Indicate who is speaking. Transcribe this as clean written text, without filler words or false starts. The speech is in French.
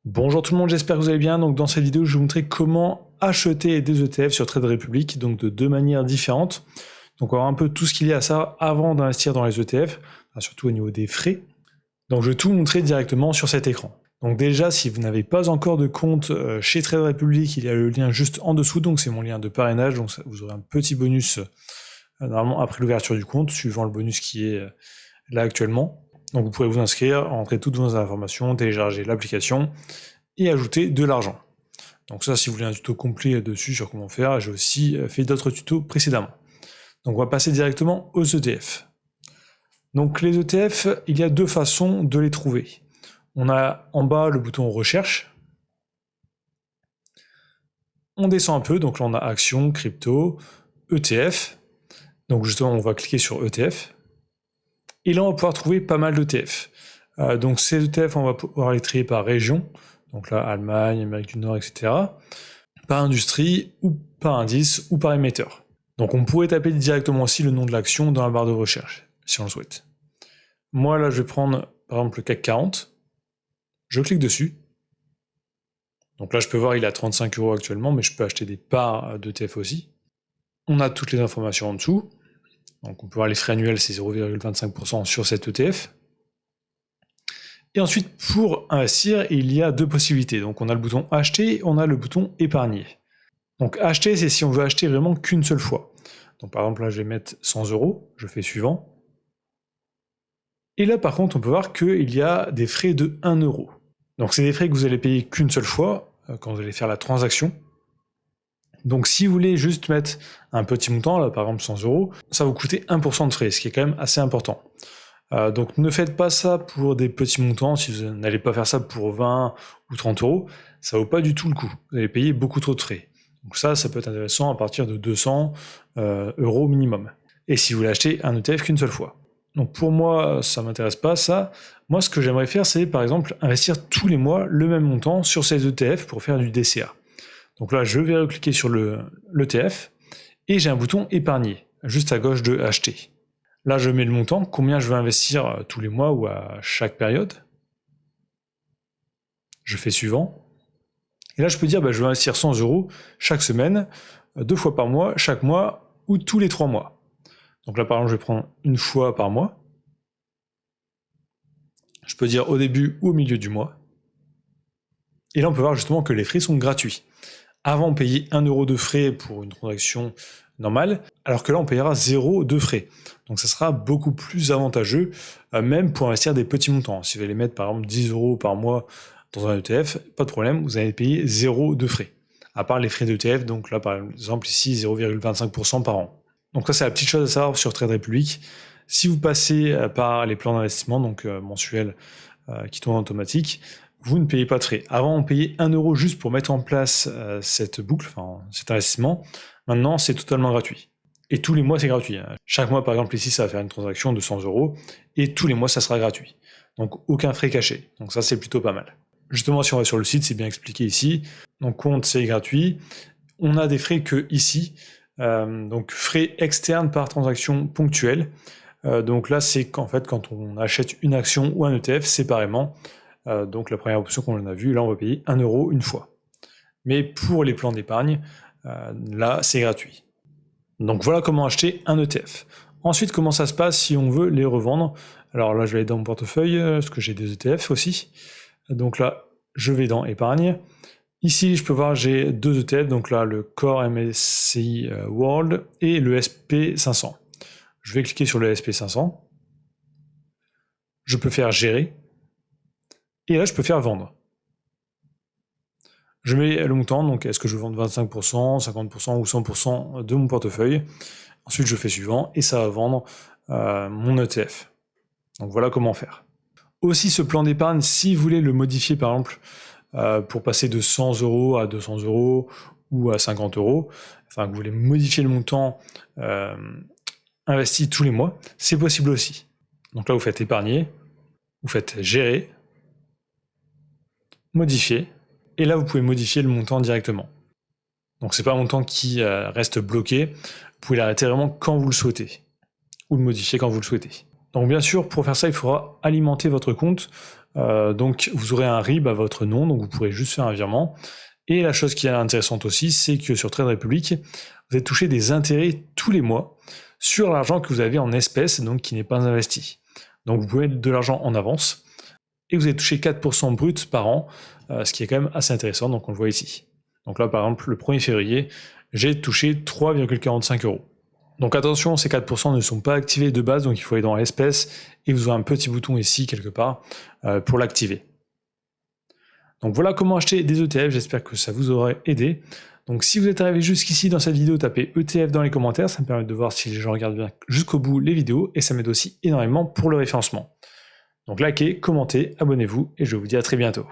Speaker 1: Bonjour tout le monde, j'espère que vous allez bien. Donc dans cette vidéo, je vais vous montrer comment acheter des ETF sur Trade Republic, donc de deux manières différentes. Donc on va voir un peu tout ce qu'il y a à ça avant d'investir dans les ETF, surtout au niveau des frais. Donc je vais tout vous montrer directement sur cet écran. Donc déjà, si vous n'avez pas encore de compte chez Trade Republic, il y a le lien juste en dessous, donc c'est mon lien de parrainage, donc vous aurez un petit bonus normalement après l'ouverture du compte, suivant le bonus qui est là actuellement. Donc vous pourrez vous inscrire, rentrer toutes vos informations, télécharger l'application et ajouter de l'argent. Donc ça, si vous voulez un tuto complet dessus sur comment faire, j'ai aussi fait d'autres tutos précédemment. Donc on va passer directement aux ETF. Donc les ETF, il y a deux façons de les trouver. On a en bas le bouton recherche. On descend un peu, donc là on a actions, crypto, ETF. Donc justement on va cliquer sur ETF. Et là on va pouvoir trouver pas mal d'ETF. Donc ces ETF, on va pouvoir les trier par région. Donc là Allemagne, Amérique du Nord, etc. Par industrie, ou par indice, ou par émetteur. Donc on pourrait taper directement aussi le nom de l'action dans la barre de recherche, si on le souhaite. Moi là je vais prendre par exemple le CAC 40. Je clique dessus. Donc là je peux voir il est à 35 € actuellement, mais je peux acheter des parts d'ETF aussi. On a toutes les informations en dessous. Donc on peut voir les frais annuels, c'est 0,25% sur cet ETF. Et ensuite, pour investir, il y a deux possibilités. Donc on a le bouton acheter, on a le bouton épargner. Donc acheter, c'est si on veut acheter vraiment qu'une seule fois. Donc par exemple là je vais mettre 100 €, je fais suivant. Et là par contre on peut voir qu'il y a des frais de 1 €. Donc c'est des frais que vous allez payer qu'une seule fois, quand vous allez faire la transaction. Donc si vous voulez juste mettre un petit montant, là par exemple 100 €, ça va vous coûter 1% de frais, ce qui est quand même assez important. Donc ne faites pas ça pour des petits montants, si vous n'allez pas faire ça pour 20 ou 30 €, ça vaut pas du tout le coup, vous allez payer beaucoup trop de frais. Donc ça peut être intéressant à partir de 200 € minimum. Et si vous voulez acheter un ETF qu'une seule fois. Donc pour moi, ça m'intéresse pas ça. Moi, ce que j'aimerais faire, c'est par exemple investir tous les mois le même montant sur ces ETF pour faire du DCA. Donc là, je vais recliquer sur l'ETF et j'ai un bouton épargner, juste à gauche de acheter. Là, je mets le montant, combien je veux investir tous les mois ou à chaque période. Je fais suivant. Et là, je peux dire, je veux investir 100 € chaque semaine, 2 fois par mois, chaque mois ou tous les 3 mois. Donc là, par exemple, je vais prendre une fois par mois. Je peux dire au début ou au milieu du mois. Et là, on peut voir justement que les frais sont gratuits. Avant, on payait 1 € de frais pour une transaction normale, alors que là, on payera 0 de frais. Donc ça sera beaucoup plus avantageux, même pour investir des petits montants. Si vous allez mettre par exemple 10 € par mois dans un ETF, pas de problème, vous allez payer 0 de frais. À part les frais d'ETF, donc là par exemple ici 0,25% par an. Donc ça c'est la petite chose à savoir sur Trade Republic. Si vous passez par les plans d'investissement, donc mensuels qui tournent en automatique, vous ne payez pas de frais. Avant, on payait 1 € juste pour mettre en place cette boucle, enfin cet investissement. Maintenant, c'est totalement gratuit. Et tous les mois, c'est gratuit. Chaque mois, par exemple, ici, ça va faire une transaction de 100 €, et tous les mois, ça sera gratuit. Donc, aucun frais caché. Donc ça, c'est plutôt pas mal. Justement, si on va sur le site, c'est bien expliqué ici. Donc, compte, c'est gratuit. On a des frais que ici. Donc, frais externes par transaction ponctuelle. Donc là, c'est qu'en fait, quand on achète une action ou un ETF séparément, donc la première option qu'on a vue, là on va payer 1 € une fois. Mais pour les plans d'épargne, là c'est gratuit. Donc voilà comment acheter un ETF. Ensuite, comment ça se passe si on veut les revendre? Alors là je vais aller dans mon portefeuille, parce que j'ai des ETF aussi. Donc là, je vais dans épargne. Ici, je peux voir, j'ai deux ETF, donc là le Core MSCI World et le SP500. Je vais cliquer sur le SP500. Je peux faire gérer. Et là, je peux faire vendre. Je mets le montant, donc est-ce que je veux vendre 25%, 50% ou 100% de mon portefeuille. Ensuite, je fais suivant et ça va vendre mon ETF. Donc voilà comment faire. Aussi, ce plan d'épargne, si vous voulez le modifier par exemple pour passer de 100 € à 200 € ou à 50 €, enfin que vous voulez modifier le montant investi tous les mois, c'est possible aussi. Donc là, vous faites épargner, vous faites gérer, modifier, et là vous pouvez modifier le montant directement. Donc c'est pas un montant qui reste bloqué, vous pouvez l'arrêter vraiment quand vous le souhaitez, ou le modifier quand vous le souhaitez. Donc bien sûr, pour faire ça, il faudra alimenter votre compte. Donc vous aurez un RIB à votre nom, donc vous pourrez juste faire un virement. Et la chose qui est intéressante aussi, c'est que sur Trade Republic, vous allez toucher des intérêts tous les mois sur l'argent que vous avez en espèces, donc qui n'est pas investi. Donc vous pouvez mettre de l'argent en avance, et vous allez toucher 4% brut par an, ce qui est quand même assez intéressant, donc on le voit ici. Donc là par exemple, le 1er février, j'ai touché 3,45 €. Donc attention, ces 4% ne sont pas activés de base, donc il faut aller dans l'espèce, et vous aurez un petit bouton ici quelque part pour l'activer. Donc voilà comment acheter des ETF, j'espère que ça vous aurait aidé. Donc si vous êtes arrivé jusqu'ici dans cette vidéo, tapez ETF dans les commentaires, ça me permet de voir si les gens regardent bien jusqu'au bout les vidéos, et ça m'aide aussi énormément pour le référencement. Donc likez, commentez, abonnez-vous, et je vous dis à très bientôt.